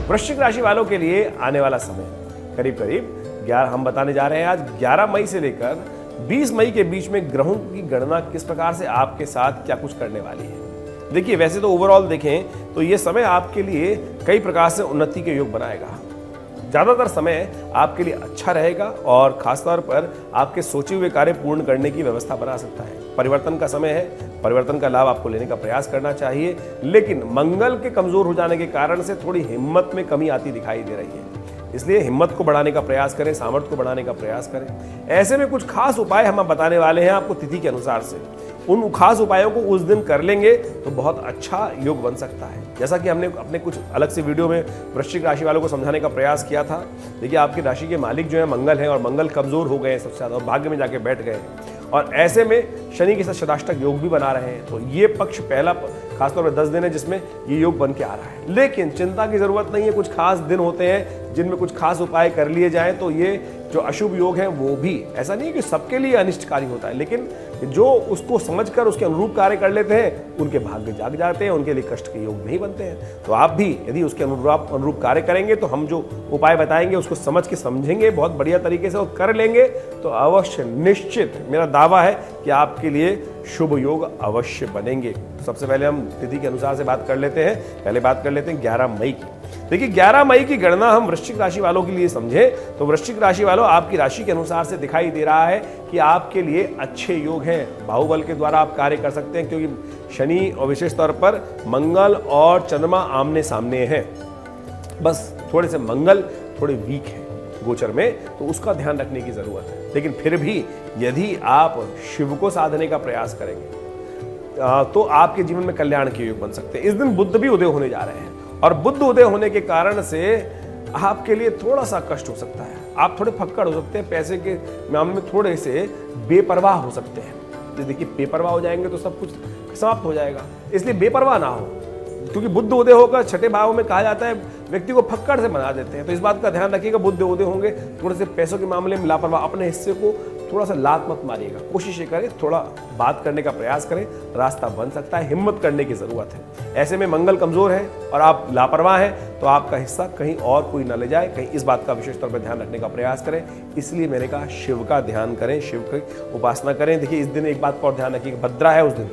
वृश्चिक राशि वालों के लिए आने वाला समय करीब करीब 11 हम बताने जा रहे हैं आज 11 मई से लेकर 20 मई के बीच में ग्रहों की गणना किस प्रकार से आपके साथ क्या कुछ करने वाली है। देखिए, वैसे तो ओवरऑल देखें तो ये समय आपके लिए कई प्रकार से उन्नति के योग बनाएगा। ज़्यादातर समय आपके लिए अच्छा रहेगा और खासतौर पर आपके सोचे हुए कार्य पूर्ण करने की व्यवस्था बना सकता है। परिवर्तन का समय है, परिवर्तन का लाभ आपको लेने का प्रयास करना चाहिए, लेकिन मंगल के कमजोर हो जाने के कारण से थोड़ी हिम्मत में कमी आती दिखाई दे रही है। इसलिए हिम्मत को बढ़ाने का प्रयास करें, सामर्थ्य को बढ़ाने का प्रयास करें। ऐसे में कुछ खास उपाय हम बताने वाले हैं आपको तिथि के अनुसार से। उन खास उपायों को उस दिन कर लेंगे तो बहुत अच्छा योग बन सकता है। जैसा कि हमने अपने कुछ अलग से वीडियो में वृश्चिक राशि वालों को समझाने का प्रयास किया था। देखिए, आपकी राशि के मालिक जो है मंगल है और मंगल कमजोर हो गए हैं सबसे ज्यादा और भाग्य में जाके बैठ गए हैं, और ऐसे में शनि के साथ शताष्टक योग भी बना रहे हैं। तो ये पक्ष पहला खासतौर पर 10 दिन है जिसमें ये योग बन के आ रहा है। लेकिन चिंता की जरूरत नहीं है, कुछ खास दिन होते हैं जिनमें कुछ खास उपाय कर लिए जाएं तो ये जो अशुभ योग है वो भी, ऐसा नहीं है कि सबके लिए अनिष्टकारी होता है, लेकिन जो उसको समझकर उसके अनुरूप कार्य कर लेते हैं उनके भाग्य जाग जाते हैं, उनके लिए कष्ट के योग नहीं बनते हैं। तो आप भी यदि उसके अनुरूप कार्य करेंगे तो हम जो उपाय बताएंगे उसको समझ के समझेंगे बहुत बढ़िया तरीके से और कर लेंगे तो अवश्य निश्चित मेरा दावा है कि आपके लिए शुभ योग अवश्य बनेंगे। तो सबसे पहले हम तिथि के अनुसार से बात कर लेते हैं। पहले बात कर लेते हैं 11 मई की। देखिए, 11 मई की गणना हम वृश्चिक राशि वालों के लिए समझें तो वृश्चिक राशि वालों आपकी राशि के अनुसार से दिखाई दे रहा है कि आपके लिए अच्छे योग हैं। बाहुबल के द्वारा आप कार्य कर सकते हैं क्योंकि शनि और विशेष तौर पर मंगल और चंद्रमा आमने सामने हैं। बस थोड़े से मंगल थोड़े वीक है गोचर में, तो उसका ध्यान रखने की जरूरत है। लेकिन फिर भी यदि आप शिव को साधने का प्रयास करेंगे तो आपके जीवन में कल्याण के योग बन सकते हैं। इस दिन बुध भी उदय होने जा रहे हैं और बुध उदय होने के कारण से आपके लिए थोड़ा सा कष्ट हो सकता है। आप थोड़े फक्कड़ हो सकते हैं, पैसे के मामले में थोड़े से बेपरवाह हो सकते हैं। तो देखिए, बेपरवाह हो जाएंगे तो सब कुछ समाप्त हो जाएगा, इसलिए बेपरवाह ना हो, क्योंकि बुध उदय होकर छठे भाव में कहा जाता है व्यक्ति को फक्कड़ से बना देते हैं। तो इस बात का ध्यान रखिएगा, बुध उदय होंगे थोड़े से पैसों के मामले में लापरवाह, अपने हिस्से को थोड़ा सा लात मत मारिएगा, कोशिश करें थोड़ा बात करने का प्रयास करें, रास्ता बन सकता है, हिम्मत करने की जरूरत है। ऐसे में मंगल कमजोर है और आप लापरवाह हैं तो आपका हिस्सा कहीं और कोई न ले जाए, कहीं इस बात का विशेष तौर पर ध्यान रखने का प्रयास करें। इसलिए मैंने कहा शिव का ध्यान करें, शिव की उपासना करें। देखिए, इस दिन एक बात का और ध्यान रखिएगा, भद्रा है, उस दिन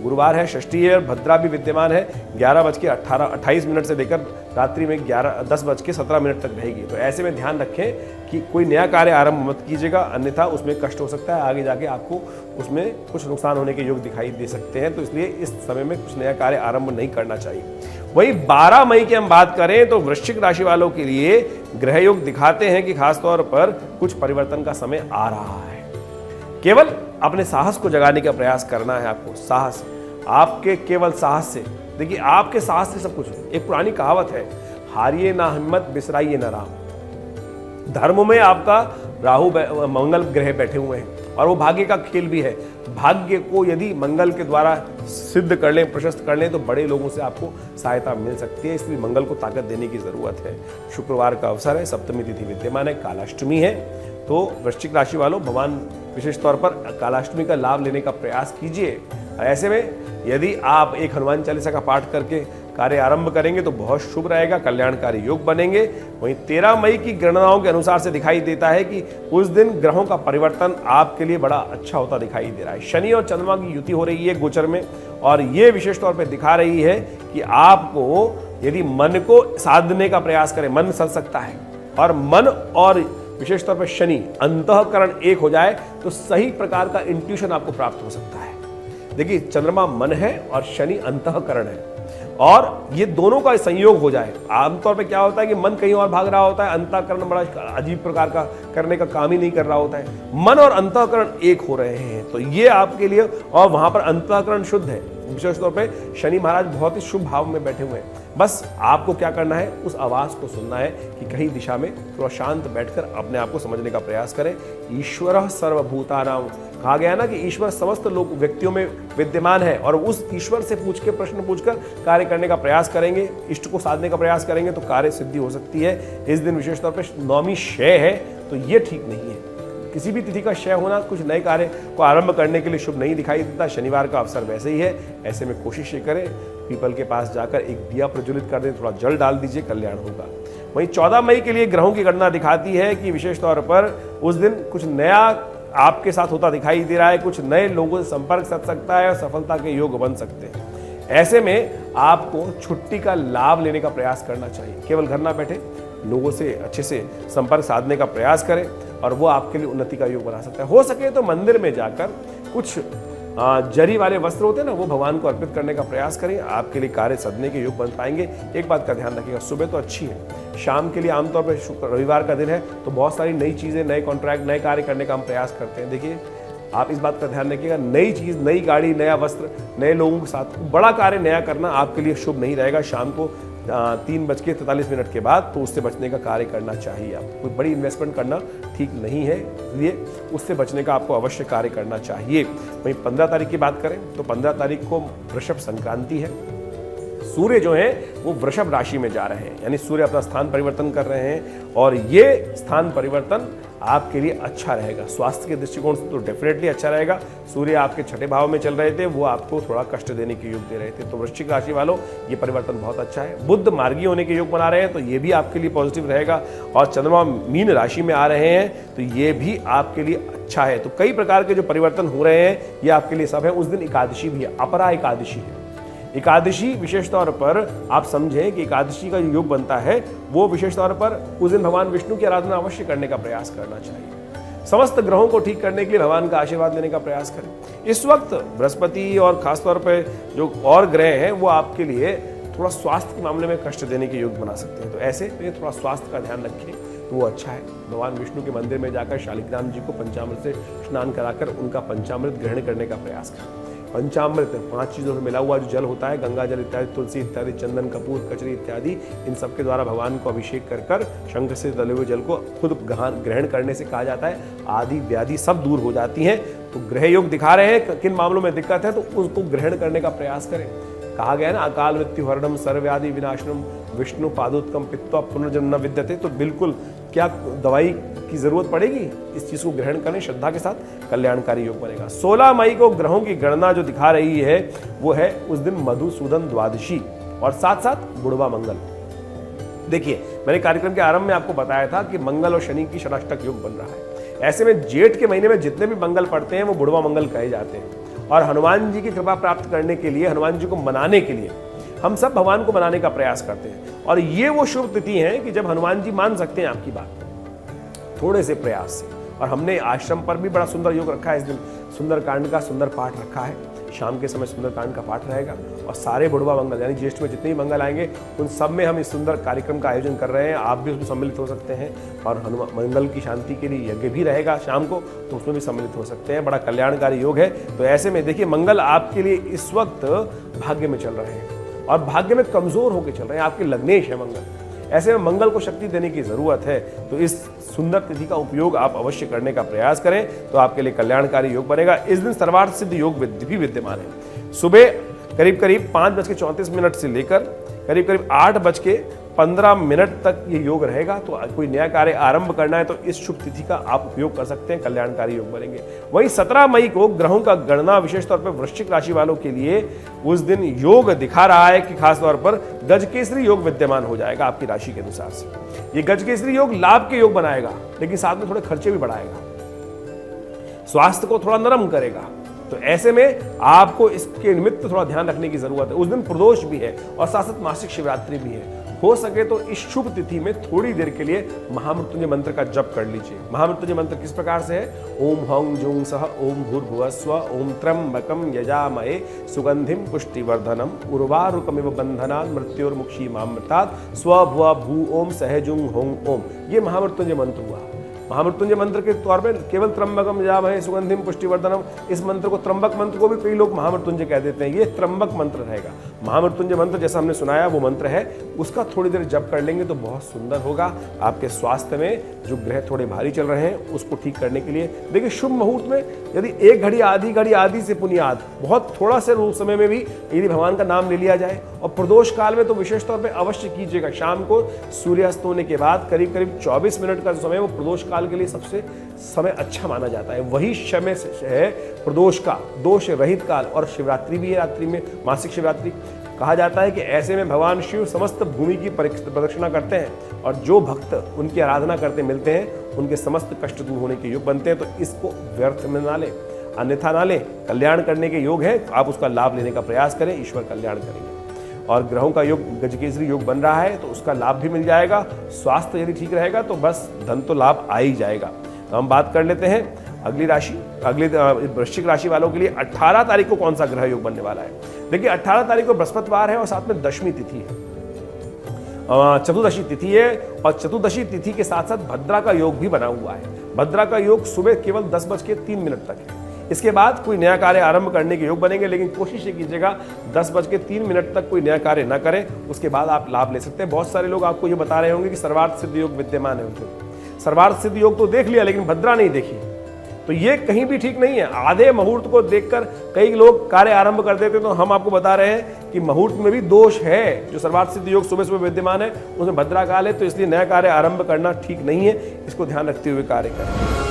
गुरुवार है, षष्ठी है और भद्रा भी विद्यमान है। 11:28 से लेकर रात्रि में 10:17 तक रहेगी। तो ऐसे में ध्यान रखें कि कोई नया कार्य आरंभ मत कीजिएगा, अन्यथा उसमें कष्ट हो सकता है, आगे जाके आपको उसमें कुछ नुकसान होने के योग दिखाई दे सकते हैं। तो इसलिए इस समय में कुछ नया कार्य आरंभ नहीं करना चाहिए। वही 12 मई की हम बात करें तो वृश्चिक राशि वालों के लिए ग्रह योग दिखाते हैं कि खासतौर पर कुछ परिवर्तन का समय आ रहा है। केवल अपने साहस को जगाने का प्रयास करना है आपको। साहस, आपके केवल साहस से, देखिए आपके साहस से सब कुछ है। एक पुरानी कहावत है, हारिए ना हिम्मत बिसराइए ना राम। धर्म में आपका राहु मंगल ग्रह बैठे हुए हैं और वो भाग्य का खेल भी है। भाग्य को यदि मंगल के द्वारा सिद्ध कर लें, प्रशस्त कर लें तो बड़े लोगों से आपको सहायता मिल सकती है। इसलिए मंगल को ताकत देने की जरूरत है। शुक्रवार का अवसर है, सप्तमी तिथि विद्यमान है, कालाष्टमी है। तो वृश्चिक राशि वालों भगवान विशेष तौर पर कालाष्टमी का लाभ लेने का प्रयास कीजिए। ऐसे में यदि आप एक हनुमान चालीसा का पाठ करके कार्य आरंभ करेंगे तो बहुत शुभ रहेगा, कल्याणकारी योग बनेंगे। वहीं 13 मई की गणनाओं के अनुसार से दिखाई देता है कि उस दिन ग्रहों का परिवर्तन आपके लिए बड़ा अच्छा होता दिखाई दे रहा है। शनि और चंद्रमा की युति हो रही है गोचर में और ये विशेष तौर पर दिखा रही है कि आपको यदि मन को साधने का प्रयास करें, मन सज सकता है। और मन और विशेष तौर पर शनि अंतःकरण एक हो जाए तो सही प्रकार का इंट्यूशन आपको प्राप्त हो सकता है। देखिए, चंद्रमा मन है और शनि अंतःकरण है और ये दोनों का संयोग हो जाए। आमतौर पे क्या होता है कि मन कहीं और भाग रहा होता है, अंतःकरण बड़ा अजीब प्रकार का करने का काम ही नहीं कर रहा होता है। मन और अंतःकरण एक हो रहे हैं तो ये आपके लिए, और वहां पर अंतःकरण शुद्ध है। विशेष तौर पे शनि महाराज बहुत ही शुभ भाव में बैठे हुए हैं। बस आपको क्या करना है, उस आवाज को सुनना है कि कहीं दिशा में थोड़ा शांत बैठकर अपने आप को समझने का प्रयास करें। ईश्वरः सर्वभूतानां, कहा गया ना कि ईश्वर समस्त लोग व्यक्तियों में विद्यमान है और उस ईश्वर से पूछ के, प्रश्न पूछकर कार्य करने का प्रयास करेंगे, इष्ट को साधने का प्रयास करेंगे तो कार्य सिद्धि हो सकती है। इस दिन विशेष तौर पर नौमी शय है तो ये ठीक नहीं है। किसी भी तिथि का क्षय होना कुछ नए कार्य को आरंभ करने के लिए शुभ नहीं दिखाई देता। शनिवार का अवसर वैसे ही है, ऐसे में कोशिश ये करें पीपल के पास जाकर एक दिया प्रज्वलित कर दें, थोड़ा जल डाल दीजिए, कल्याण होगा। वहीं 14 मई के लिए ग्रहों की गणना दिखाती है कि विशेष तौर पर उस दिन कुछ नया आपके साथ होता दिखाई दे रहा है, कुछ नए लोगों से संपर्क सध सकता है और सफलता के योग बन सकते हैं। ऐसे में आपको छुट्टी का लाभ लेने का प्रयास करना चाहिए। केवल घर ना बैठे, लोगों से अच्छे से संपर्क साधने का प्रयास करें और वो आपके लिए उन्नति का योग बना सकता है। हो सके तो मंदिर में जाकर कुछ जरी वाले वस्त्र होते हैं ना, वो भगवान को अर्पित करने का प्रयास करें, आपके लिए कार्य सधने के योग बन पाएंगे। एक बात का ध्यान रखिएगा, सुबह तो अच्छी है, शाम के लिए आमतौर पर रविवार का दिन है तो बहुत सारी नई चीज़ें, नए कॉन्ट्रैक्ट, नए कार्य करने का हम प्रयास करते हैं। देखिए आप इस बात का ध्यान रखिएगा, नई चीज़, नई गाड़ी, नया वस्त्र, नए लोगों के साथ बड़ा कार्य नया करना आपके लिए शुभ नहीं रहेगा। शाम को 3:43 के बाद तो उससे बचने का कार्य करना चाहिए। आप कोई बड़ी इन्वेस्टमेंट करना ठीक नहीं है, इसलिए उससे बचने का आपको अवश्य कार्य करना चाहिए। वहीं 15 तारीख की बात करें तो 15 तारीख को वृषभ संक्रांति है। सूर्य जो है वो वृषभ राशि में जा रहे हैं, यानी सूर्य अपना स्थान परिवर्तन कर रहे हैं और ये स्थान परिवर्तन आपके लिए अच्छा रहेगा। स्वास्थ्य के दृष्टिकोण से तो डेफिनेटली अच्छा रहेगा। सूर्य आपके छठे भाव में चल रहे थे, वो आपको थोड़ा कष्ट देने के योग दे रहे थे, तो वृश्चिक राशि वालों ये परिवर्तन बहुत अच्छा है। बुध मार्गी होने के योग बना रहे हैं तो ये भी आपके लिए पॉजिटिव रहेगा और चंद्रमा मीन राशि में आ रहे हैं तो ये भी आपके लिए अच्छा है। तो कई प्रकार के जो परिवर्तन हो रहे हैं ये आपके लिए सब है। उस दिन एकादशी भी है, अपरा एकादशी है। एकादशी विशेष तौर पर आप समझें कि एकादशी का जो योग बनता है वो विशेष तौर पर उस दिन भगवान विष्णु की आराधना अवश्य करने का प्रयास करना चाहिए। समस्त ग्रहों को ठीक करने के लिए भगवान का आशीर्वाद लेने का प्रयास करें। इस वक्त बृहस्पति और खासतौर पर जो और ग्रह हैं वो आपके लिए थोड़ा स्वास्थ्य के मामले में कष्ट देने के योग बना सकते हैं, तो ऐसे में थोड़ा स्वास्थ्य का ध्यान रखें तो वो अच्छा है। भगवान विष्णु के मंदिर में जाकर शालिग्राम जी को पंचामृत से स्नान कराकर उनका पंचामृत ग्रहण करने का प्रयास करें। पंचामृत 5 चीज़ों से मिला हुआ जो जल होता है, गंगा जल इत्यादि, तुलसी इत्यादि, चंदन, कपूर, कचरी इत्यादि, इन सब के द्वारा भगवान को अभिषेक कर शंख से तले हुए जल को खुद ग्रहण करने से कहा जाता है आदि व्याधि सब दूर हो जाती हैं। तो ग्रह योग दिखा रहे हैं किन मामलों में दिक्कत है तो उसको ग्रहण करने का प्रयास करें। कहा गया है ना, अकाल मृत्यु हरणम सर्वव्याधि विनाशनम विष्णु पादोत्कम पित्वा पुनर्जन्म न विद्यते। तो बिल्कुल क्या दवाई की जरूरत पड़ेगी, इस चीज को ग्रहण करें श्रद्धा के साथ, कल्याणकारी योग बनेगा। 16 मई को ग्रहों की गणना जो दिखा रही है वो है उस दिन मधुसूदन द्वादशी और साथ साथ बुढ़वा मंगल। देखिए मैंने कार्यक्रम के आरंभ में आपको बताया था कि मंगल और शनि की षडाष्टक योग बन रहा है। ऐसे में जेठ के महीने में जितने भी मंगल पड़ते हैं वो बुढ़वा मंगल कहे जाते हैं और हनुमान जी की कृपा प्राप्त करने के लिए, हनुमान जी को मनाने के लिए हम सब भगवान को मनाने का प्रयास करते हैं और ये वो शुभ तिथि है कि जब हनुमान जी मान सकते हैं आपकी बात थोड़े से प्रयास से। और हमने आश्रम पर भी बड़ा सुंदर योग रखा है इस दिन, सुंदरकांड का सुंदर पाठ रखा है। शाम के समय सुंदरकांड का पाठ रहेगा और सारे बुढ़वा मंगल यानी ज्येष्ठ में जितने भी मंगल आएंगे उन सब में हम इस सुंदर कार्यक्रम का आयोजन कर रहे हैं। आप भी उसमें सम्मिलित हो सकते हैं और हनुमान मंगल की शांति के लिए यज्ञ भी रहेगा शाम को, तो उसमें भी सम्मिलित हो सकते हैं। बड़ा कल्याणकारी योग है। तो ऐसे में देखिए मंगल आपके लिए इस वक्त भाग्य में चल रहे हैं और भाग्य में कमजोर होकर चल रहे हैं, आपके लग्नेश है मंगल। ऐसे में मंगल को शक्ति देने की जरूरत है, तो इस सुंदर तिथि का उपयोग आप अवश्य करने का प्रयास करें तो आपके लिए कल्याणकारी योग बनेगा। इस दिन सर्वार्थ सिद्ध योग भी विद्यमान है। सुबह करीब 5:34 से लेकर करीब 8:15 तक ये योग रहेगा। तो कोई नया कार्य आरंभ करना है तो इस शुभ तिथि का आप उपयोग कर सकते हैं, कल्याणकारी योग बनेंगे। वहीं 17 मई को ग्रहों का गणना विशेष तौर पर वृश्चिक राशि वालों के लिए उस दिन योग दिखा रहा है कि खास तौर पर गजकेसरी योग विद्यमान हो जाएगा आपकी राशि के अनुसार से। ये गजकेसरी योग लाभ के योग बनाएगा लेकिन साथ में थोड़े खर्चे भी बढ़ाएगा, स्वास्थ्य को थोड़ा नरम करेगा। तो ऐसे में आपको इसके निमित्त थोड़ा ध्यान रखने की जरूरत है। उस दिन प्रदोष भी है और साथ साथ मासिक शिवरात्रि भी है। हो सके तो इस शुभ तिथि में थोड़ी देर के लिए महामृत्युंजय मंत्र का जप कर लीजिए। महामृत्युंजय मंत्र किस प्रकार से है? ओम हौं जुं सह ओम भूर्भुवस्व ओम त्र्यंबकं यजामहे सुगंधिम पुष्टिवर्धनम उर्वारुकमिव बंधनान् मृत्योर्मुक्षीमामृतात् स्वभुव भू ओम सहजुं हों ओम। ये महामृत्युंजय मंत्र हुआ। महामृत्युंजय मंत्र के तौर पे केवल त्र्यंबकम यजामहे सुगंधिम पुष्टिवर्धनम, इस मंत्र को त्र्यंबक मंत्र को भी कई लोग महामृत्युंजय कह देते हैं। ये त्र्यंबक मंत्र रहेगा। महामृत्युंजय मंत्र जैसा हमने सुनाया वो मंत्र है, उसका थोड़ी देर जप कर लेंगे तो बहुत सुंदर होगा। आपके स्वास्थ्य में जो ग्रह थोड़े भारी चल रहे हैं उसको ठीक करने के लिए देखिए शुभ मुहूर्त में यदि 1 घड़ी आधी घड़ी आदि से पुनियाद बहुत थोड़ा से समय में भी यदि भगवान का नाम ले लिया जाए और प्रदोष काल में तो विशेष तौर पर अवश्य कीजिएगा। शाम को सूर्यास्त होने के बाद करीब 24 मिनट का समय वो प्रदोष काल काल के लिए सबसे समय अच्छा माना जाता है। वही समय है प्रदोष का, दोष रहित काल, और शिवरात्रि भी है रात्रि में, मासिक शिवरात्रि। कहा जाता है कि ऐसे में भगवान शिव समस्त भूमि की प्रदक्षिणा करते हैं और जो भक्त उनकी आराधना करते मिलते हैं उनके समस्त कष्ट दूर होने के योग बनते हैं। तो इसको व्यर्थ में ना लें, अन्यथा ना लें। कल्याण करने के योग है, आप उसका लाभ लेने का प्रयास करें, ईश्वर कल्याण करेंगे। और ग्रहों का योग गजकेसरी योग बन रहा है तो उसका लाभ भी मिल जाएगा। स्वास्थ्य यदि ठीक रहेगा तो बस धन तो लाभ आ ही जाएगा। तो हम बात कर लेते हैं अगली राशि, अगली वृश्चिक राशि वालों के लिए 18 तारीख को कौन सा ग्रह योग बनने वाला है। देखिए 18 तारीख को बृहस्पतिवार है और साथ में दशमी तिथि है, चतुर्दशी तिथि है, और चतुर्दशी तिथि के साथ साथ भद्रा का योग भी बना हुआ है। भद्रा का योग सुबह केवल 10:03 तक है। इसके बाद कोई नया कार्य आरंभ करने के योग बनेंगे, लेकिन कोशिश ये कीजिएगा 10:03 तक कोई नया कार्य ना करें, उसके बाद आप लाभ ले सकते हैं। बहुत सारे लोग आपको ये बता रहे होंगे कि सर्वार्थ सिद्ध योग विद्यमान है उनके। सर्वार्थ सिद्ध योग तो देख लिया लेकिन भद्रा नहीं देखी, तो ये कहीं भी ठीक नहीं है। आधे मुहूर्त को देखकर कई लोग कार्य आरंभ कर देते, तो हम आपको बता रहे हैं कि मुहूर्त में भी दोष है। जो सर्वार्थ सिद्ध योग सुबह सुबह विद्यमान है उसमें भद्रा काल है, तो इसलिए नया कार्य आरंभ करना ठीक नहीं है। इसको ध्यान रखते हुए कार्य करें।